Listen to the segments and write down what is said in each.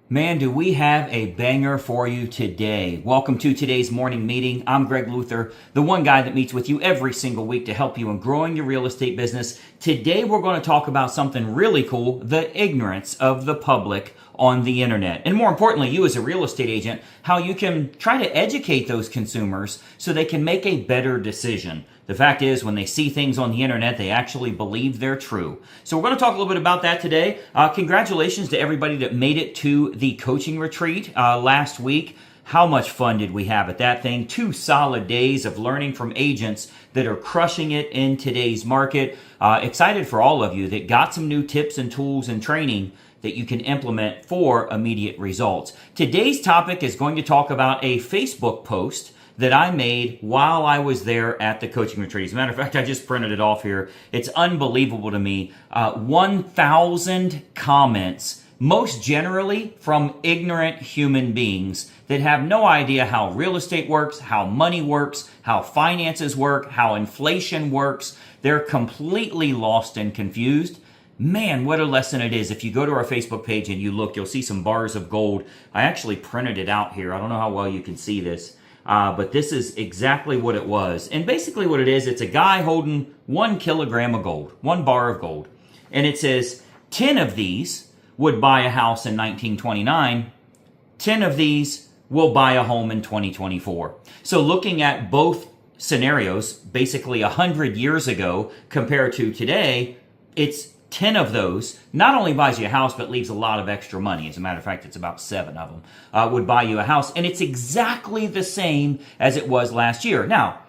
Man, do we have a banger for you today. Welcome to today's morning meeting. I'm Greg Luther, the one guy that meets with you every single week to help you in growing your real estate business. Today, we're going to talk about something really cool, the ignorance of the public on the internet. And more importantly, you as a real estate agent, how you can try to educate those consumers so they can make a better decision. The fact is, when they see things on the internet, they actually believe they're true. So we're going to talk a little bit about that today. Congratulations to everybody that made it to the coaching retreat last week. How much fun did we have at that thing? 2 solid days of learning from agents that are crushing it in today's market. Excited for all of you that got some new tips and tools and training that you can implement for immediate results. Today's topic is going to talk about a Facebook post that I made while I was there at the coaching retreat. As a matter of fact, I just printed it off here. It's unbelievable to me. 1,000 comments, most generally from ignorant human beings that have no idea how real estate works, how money works, how finances work, how inflation works. They're completely lost and confused. Man, what a lesson it is. If you go to our Facebook page and you look, you'll see some bars of gold. I actually printed it out here. I don't know how well you can see this. But this is exactly what it was. And basically what it is, it's a guy holding 1 kilogram of gold, 1 bar of gold. And it says 10 of these would buy a house in 1929. 10 of these will buy a home in 2024. So looking at both scenarios, basically 100 years ago compared to today, it's 10 of those not only buys you a house, but leaves a lot of extra money. As a matter of fact, it's about 7 of them would buy you a house. And it's exactly the same as it was last year. Now,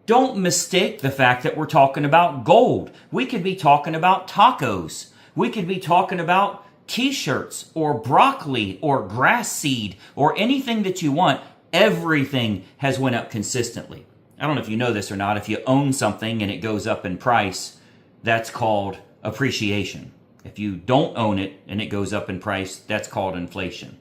don't mistake the fact that we're talking about gold. We could be talking about tacos. We could be talking about t-shirts or broccoli or grass seed or anything that you want. Everything has went up consistently. I don't know if you know this or not. If you own something and it goes up in price, that's called appreciation. If you don't own it and it goes up in price, that's called inflation.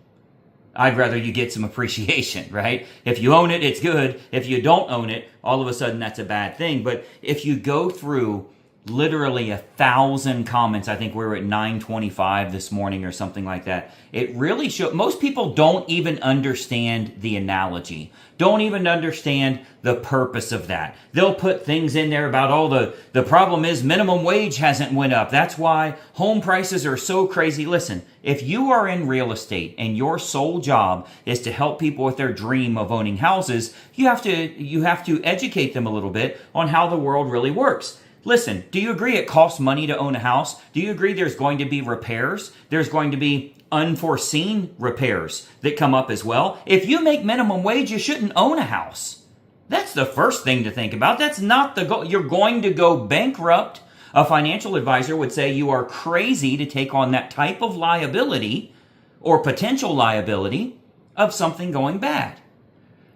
I'd rather you get some appreciation, right? If you own it, it's good. If you don't own it, all of a sudden that's a bad thing. But if you go through literally 1,000 comments, I think we were at 925 this morning or something like that. It really shows. Most people don't even understand the analogy, don't even understand the purpose of that. They'll put things in there about, oh, the problem is minimum wage hasn't went up. That's why home prices are so crazy. Listen, if you are in real estate and your sole job is to help people with their dream of owning houses, you have to educate them a little bit on how the world really works. Listen, do you agree it costs money to own a house? Do you agree there's going to be repairs? There's going to be unforeseen repairs that come up as well. If you make minimum wage, you shouldn't own a house. That's the first thing to think about. That's not the goal. You're going to go bankrupt. A financial advisor would say you are crazy to take on that type of liability or potential liability of something going bad.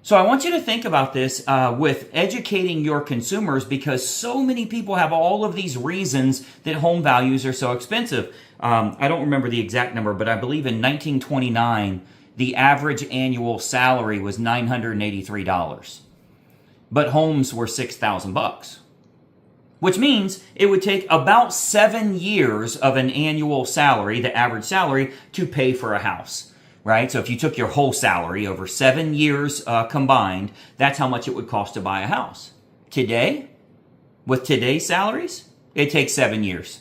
So I want you to think about this with educating your consumers, because so many people have all of these reasons that home values are so expensive. I don't remember the exact number, but I believe in 1929, the average annual salary was $983. But homes were $6,000, which means it would take about 7 years of an annual salary, the average salary, to pay for a house. Right? So if you took your whole salary over 7 years combined, that's how much it would cost to buy a house. Today, with today's salaries, it takes 7 years.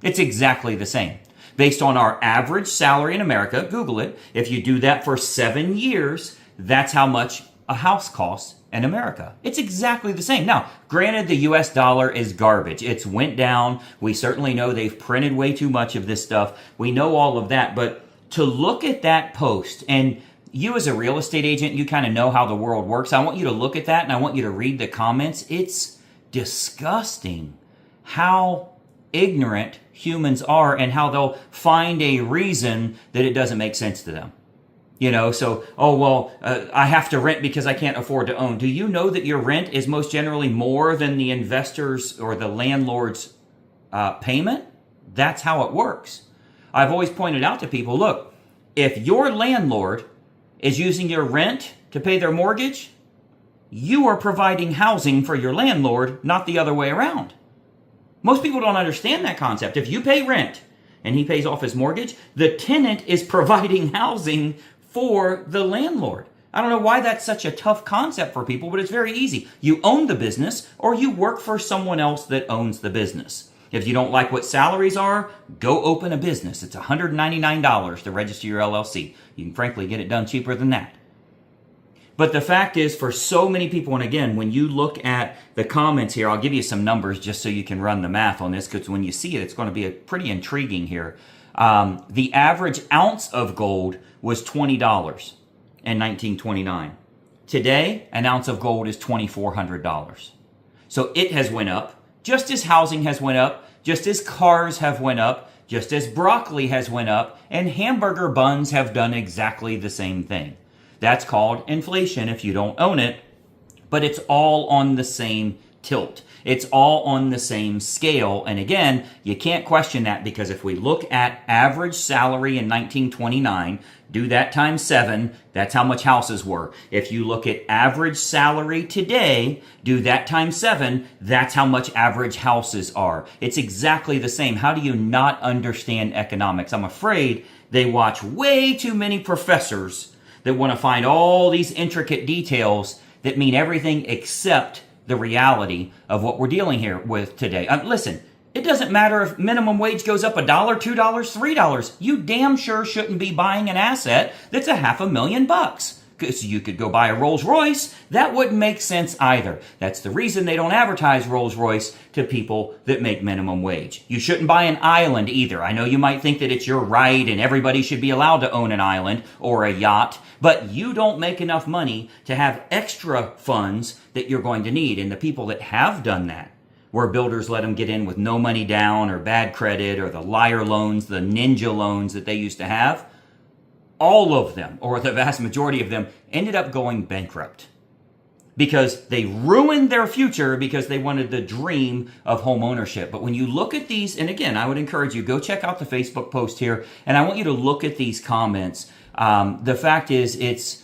It's exactly the same. Based on our average salary in America, Google it, if you do that for 7 years, that's how much a house costs in America. It's exactly the same. Now, granted, the US dollar is garbage. It's went down. We certainly know they've printed way too much of this stuff. We know all of that, but to look at that post, and you as a real estate agent, you kind of know how the world works. I want you to look at that and I want you to read the comments. It's disgusting how ignorant humans are and how they'll find a reason that it doesn't make sense to them. You know, so, I have to rent because I can't afford to own. Do you know that your rent is most generally more than the investor's or the landlord's payment? That's how it works. I've always pointed out to people, look, if your landlord is using your rent to pay their mortgage, you are providing housing for your landlord, not the other way around. Most people don't understand that concept. If you pay rent and he pays off his mortgage, the tenant is providing housing for the landlord. I don't know why that's such a tough concept for people, but it's very easy. You own the business or you work for someone else that owns the business. If you don't like what salaries are, go open a business. It's $199 to register your LLC. You can frankly get it done cheaper than that. But the fact is, for so many people, and again, when you look at the comments here, I'll give you some numbers just so you can run the math on this, because when you see it, it's going to be pretty intriguing here. The average ounce of gold was $20 in 1929. Today, an ounce of gold is $2,400. So it has went up. Just as housing has went up, just as cars have went up, just as broccoli has went up, and hamburger buns have done exactly the same thing. That's called inflation if you don't own it, but it's all on the same tilt. It's all on the same scale. And again, you can't question that, because if we look at average salary in 1929, do that times 7, that's how much houses were. If you look at average salary today, do that times 7, that's how much average houses are. It's exactly the same. How do you not understand economics? I'm afraid they watch way too many professors that want to find all these intricate details that mean everything except the reality of what we're dealing here with today. Listen, it doesn't matter if minimum wage goes up $1, $2, $3. You damn sure shouldn't be buying an asset that's $500,000. Because you could go buy a Rolls Royce. That wouldn't make sense either. That's the reason they don't advertise Rolls Royce to people that make minimum wage. You shouldn't buy an island either. I know you might think that it's your right and everybody should be allowed to own an island or a yacht, but you don't make enough money to have extra funds that you're going to need. And the people that have done that, where builders let them get in with no money down or bad credit or the liar loans, the ninja loans that they used to have, all of them, or the vast majority of them, ended up going bankrupt because they ruined their future because they wanted the dream of home ownership. But when you look at these, and again, I would encourage you, go check out the Facebook post here, and I want you to look at these comments. The fact is,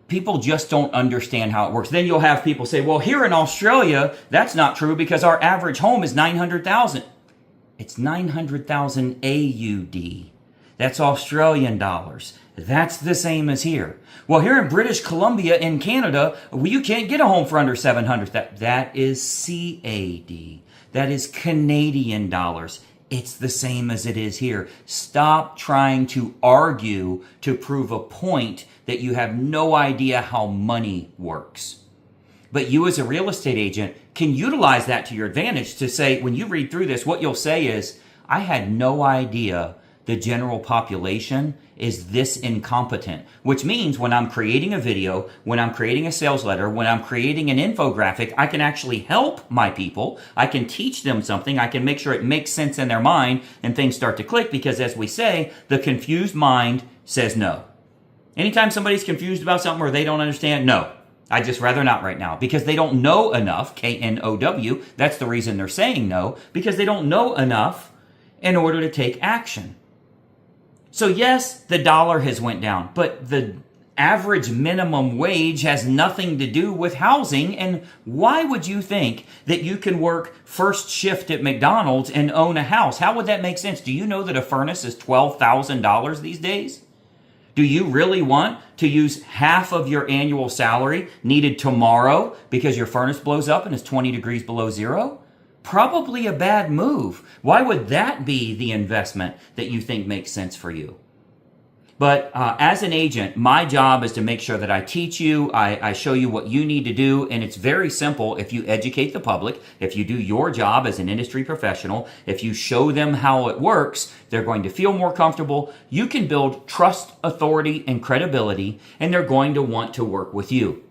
people just don't understand how it works. Then you'll have people say, well, here in Australia, that's not true because our average home is $900,000. It's $900,000 AUD. That's Australian dollars. That's the same as here. Well, here in British Columbia in Canada, you can't get a home for under $700,000. That is CAD. That is Canadian dollars. It's the same as it is here. Stop trying to argue to prove a point that you have no idea how money works. But you as a real estate agent can utilize that to your advantage to say, when you read through this, what you'll say is, I had no idea the general population is this incompetent, which means when I'm creating a video, when I'm creating a sales letter, when I'm creating an infographic, I can actually help my people. I can teach them something. I can make sure it makes sense in their mind and things start to click, because as we say, the confused mind says no. Anytime somebody's confused about something or they don't understand, no, I'd just rather not right now, because they don't know enough, K-N-O-W. That's the reason they're saying no, because they don't know enough in order to take action. So yes, the dollar has went down, but the average minimum wage has nothing to do with housing. And why would you think that you can work first shift at McDonald's and own a house? How would that make sense? Do you know that a furnace is $12,000 these days? Do you really want to use half of your annual salary needed tomorrow because your furnace blows up and it's 20 degrees below zero? Probably a bad move. Why would that be the investment that you think makes sense for you? But as an agent, my job is to make sure that I teach you, I show you what you need to do, and it's very simple. If you educate the public, if you do your job as an industry professional, if you show them how it works, they're going to feel more comfortable. You can build trust, authority, and credibility, and they're going to want to work with you.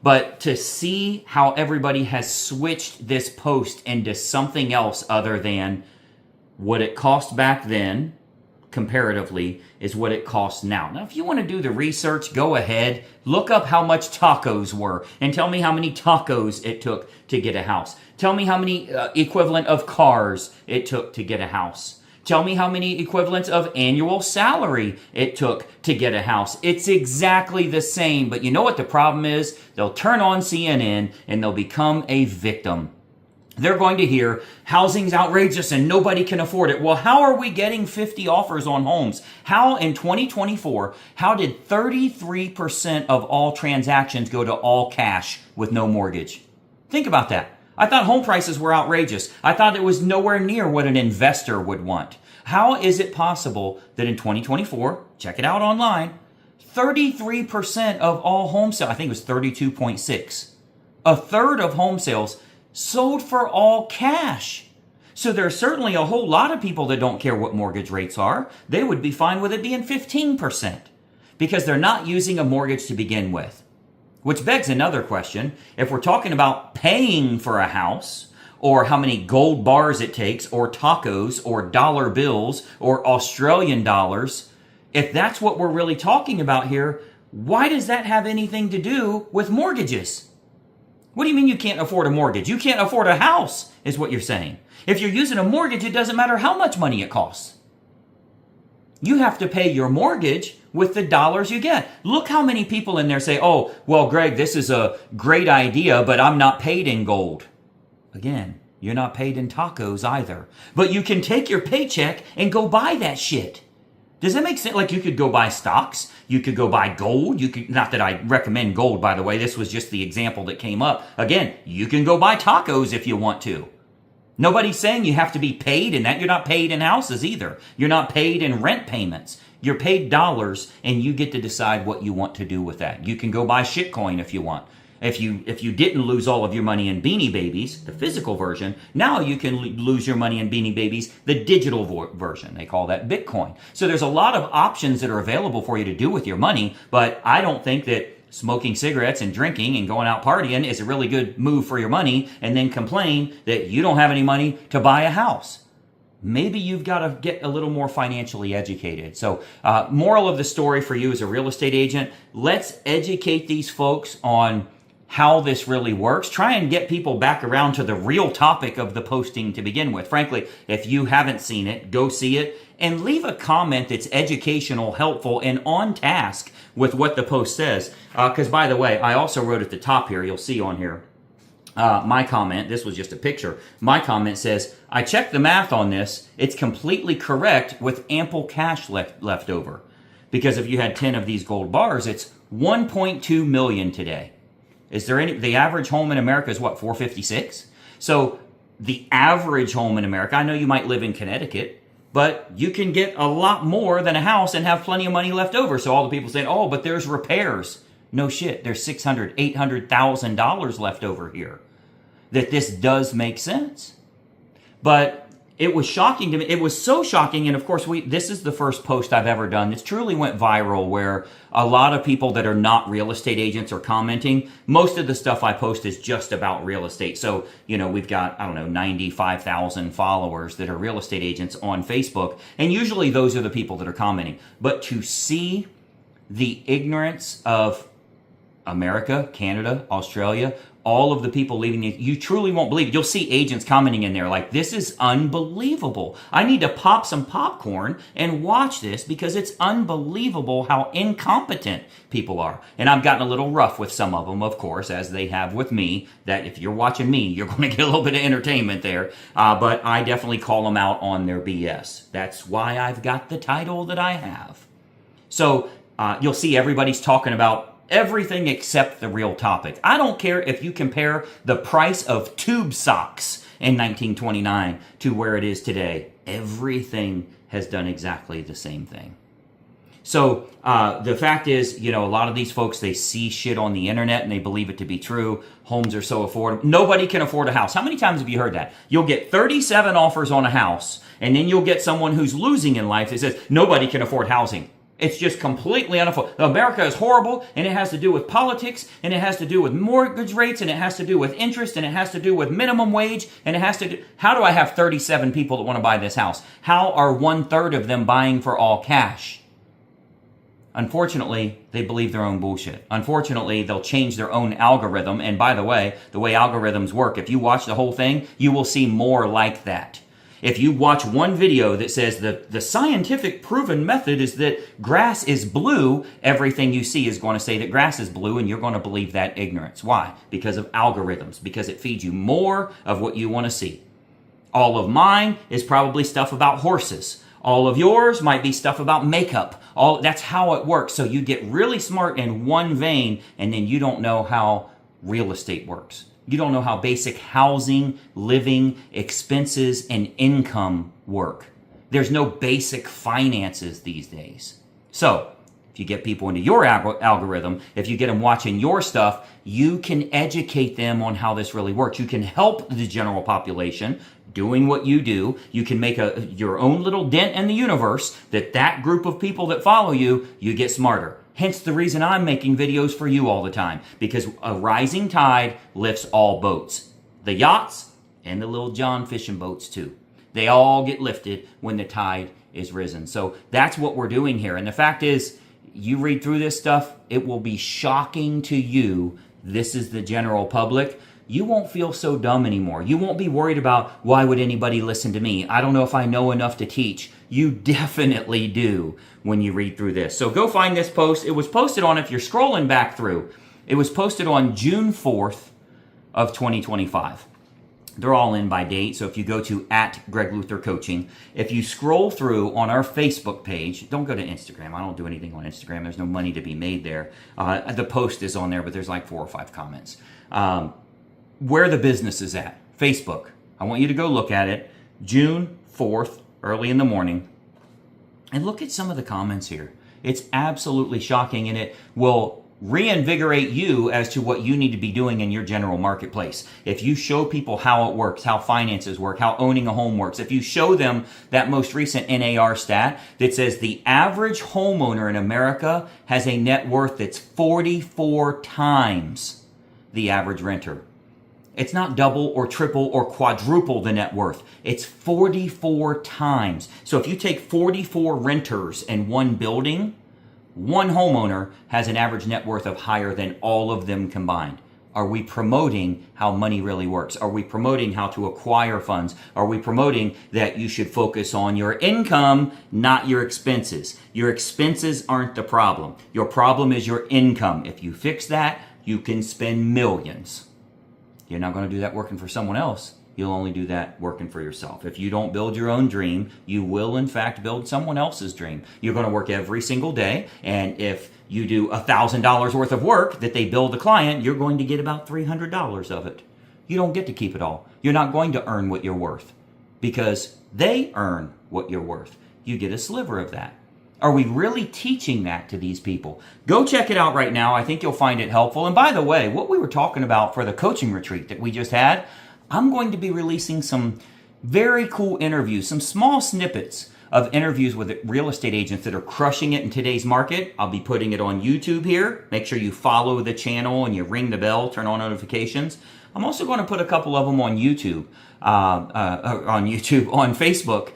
But to see how everybody has switched this post into something else other than what it cost back then, comparatively, is what it costs now. Now, if you want to do the research, go ahead, look up how much tacos were, and tell me how many tacos it took to get a house. Tell me how many equivalent of cars it took to get a house. Tell me how many equivalents of annual salary it took to get a house. It's exactly the same. But you know what the problem is? They'll turn on CNN and they'll become a victim. they're going to hear housing's outrageous and nobody can afford it. Well, how are we getting 50 offers on homes? How in 2024, how did 33% of all transactions go to all cash with no mortgage? Think about that. I thought home prices were outrageous. I thought it was nowhere near what an investor would want. How is it possible that in 2024, check it out online, 33% of all home sales, I think it was 32.6, a third of home sales sold for all cash. So there's certainly a whole lot of people that don't care what mortgage rates are. They would be fine with it being 15% because they're not using a mortgage to begin with. Which begs another question. If we're talking about paying for a house, or how many gold bars it takes, or tacos, or dollar bills, or Australian dollars, if that's what we're really talking about here, why does that have anything to do with mortgages? What do you mean you can't afford a mortgage? You can't afford a house, is what you're saying. If you're using a mortgage, it doesn't matter how much money it costs. You have to pay your mortgage with the dollars you get. Look how many people in there say, oh, well, Greg, this is a great idea, but I'm not paid in gold. Again, you're not paid in tacos either. But you can take your paycheck and go buy that shit. Does that make sense? Like you could go buy stocks. You could go buy gold. You could, not that I recommend gold, by the way. This was just the example that came up. Again, you can go buy tacos if you want to. Nobody's saying you have to be paid in that. You're not paid in houses either. You're not paid in rent payments. You're paid dollars and you get to decide what you want to do with that. You can go buy shitcoin if you want. If you didn't lose all of your money in Beanie Babies, the physical version, now you can lose your money in Beanie Babies, the digital version. They call that Bitcoin. So there's a lot of options that are available for you to do with your money, but I don't think that smoking cigarettes and drinking and going out partying is a really good move for your money and then complain that you don't have any money to buy a house. Maybe you've got to get a little more financially educated. So moral of the story for you as a real estate agent, let's educate these folks on how this really works. Try and get people back around to the real topic of the posting to begin with. Frankly, if you haven't seen it, go see it and leave a comment that's educational, helpful, and on task with what the post says. Because by the way, I also wrote at the top here, you'll see on here, my comment, this was just a picture, my comment says, I checked the math on this, it's completely correct with ample cash left over. Because if you had 10 of these gold bars, it's 1.2 million today. Is there any, the average home in America is what, 456? So the average home in America, I know you might live in Connecticut, but you can get a lot more than a house and have plenty of money left over. So all the people saying, oh, but there's repairs. No shit, there's $600,000, $800,000 left over here. That this does make sense. But it was shocking to me. It was so shocking. And of course, this is the first post I've ever done. This truly went viral where a lot of people that are not real estate agents are commenting. Most of the stuff I post is just about real estate. So, you know, we've got, 95,000 followers that are real estate agents on Facebook. And usually those are the people that are commenting. But to see the ignorance of America, Canada, Australia, all of the people leaving it, you truly won't believe it. You'll see agents commenting in there like, this is unbelievable. I need to pop some popcorn and watch this because it's unbelievable how incompetent people are. And I've gotten a little rough with some of them, of course, as they have with me, that if you're watching me, you're going to get a little bit of entertainment there. But I definitely call them out on their BS. That's why I've got the title that I have. So you'll see everybody's talking about everything except the real topic. I don't care if you compare the price of tube socks in 1929 to where it is today. Everything has done exactly the same thing. So the fact is, a lot of these folks, they see shit on the internet and they believe it to be true. Homes are so affordable. Nobody can afford a house. How many times have you heard that? You'll get 37 offers on a house, and then you'll get someone who's losing in life that says, nobody can afford housing. It's just completely unaffordable. America is horrible, and it has to do with politics, and it has to do with mortgage rates, and it has to do with interest, and it has to do with minimum wage, and it has to do... How do I have 37 people that want to buy this house? How are 1/3 of them buying for all cash? Unfortunately, they believe their own bullshit. Unfortunately, they'll change their own algorithm, and by the way algorithms work, if you watch the whole thing, you will see more like that. If you watch one video that says the scientific proven method is that grass is blue, everything you see is going to say that grass is blue, and you're going to believe that ignorance. Why? Because of algorithms, because it feeds you more of what you want to see. All of mine is probably stuff about horses. All of yours might be stuff about makeup. That's how it works. So you get really smart in one vein, and then you don't know how real estate works. You don't know how basic housing, living, expenses, and income work. There's no basic finances these days. So if you get people into your algorithm, if you get them watching your stuff, you can educate them on how this really works. You can help the general population doing what you do. You can make your own little dent in the universe that group of people that follow you, you get smarter. Hence the reason I'm making videos for you all the time, because a rising tide lifts all boats. The yachts and the little John fishing boats too. They all get lifted when the tide is risen. So that's what we're doing here. And the fact is, you read through this stuff, it will be shocking to you. This is the general public. You won't feel so dumb anymore. You won't be worried about, why would anybody listen to me? I don't know if I know enough to teach. You definitely do when you read through this. So go find this post. It was posted on, if you're scrolling back through, it was posted on June 4th of 2025. They're all in by date. So if you go to @GregLutherCoaching, if you scroll through on our Facebook page, don't go to Instagram. I don't do anything on Instagram. There's no money to be made there. The post is on there, but there's like 4 or 5 comments. Where the business is at, Facebook. I want you to go look at it. June 4th, early in the morning. And look at some of the comments here. It's absolutely shocking, and it will reinvigorate you as to what you need to be doing in your general marketplace. If you show people how it works, how finances work, how owning a home works, if you show them that most recent NAR stat that says the average homeowner in America has a net worth that's 44 times the average renter. It's not double or triple or quadruple the net worth. It's 44 times. So if you take 44 renters in one building, one homeowner has an average net worth of higher than all of them combined. Are we promoting how money really works? Are we promoting how to acquire funds? Are we promoting that you should focus on your income, not your expenses? Your expenses aren't the problem. Your problem is your income. If you fix that, you can spend millions. You're not going to do that working for someone else. You'll only do that working for yourself. If you don't build your own dream, you will in fact build someone else's dream. You're going to work every single day, and if you do $1,000 worth of work that they bill the client, you're going to get about $300 of it. You don't get to keep it all. You're not going to earn what you're worth because they earn what you're worth. You get a sliver of that. Are we really teaching that to these people? Go check it out right now. I think you'll find it helpful. And by the way, what we were talking about for the coaching retreat that we just had, I'm going to be releasing some very cool interviews, some small snippets of interviews with real estate agents that are crushing it in today's market. I'll be putting it on YouTube here. Make sure you follow the channel and you ring the bell, turn on notifications. I'm also going to put a couple of them on YouTube, on Facebook.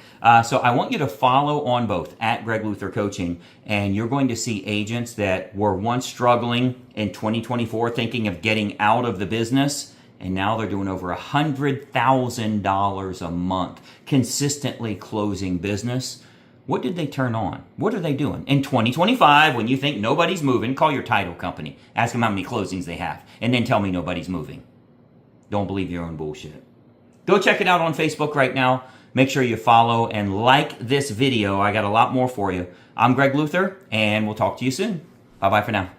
So I want you to follow on both @GregLutherCoaching, and you're going to see agents that were once struggling in 2024, thinking of getting out of the business, and now they're doing over $100,000 a month, consistently closing business. What did they turn on? What are they doing? In 2025, when you think nobody's moving, call your title company. Ask them how many closings they have, and then tell me nobody's moving. Don't believe your own bullshit. Go check it out on Facebook right now. Make sure you follow and like this video. I got a lot more for you. I'm Greg Luther, and we'll talk to you soon. Bye-bye for now.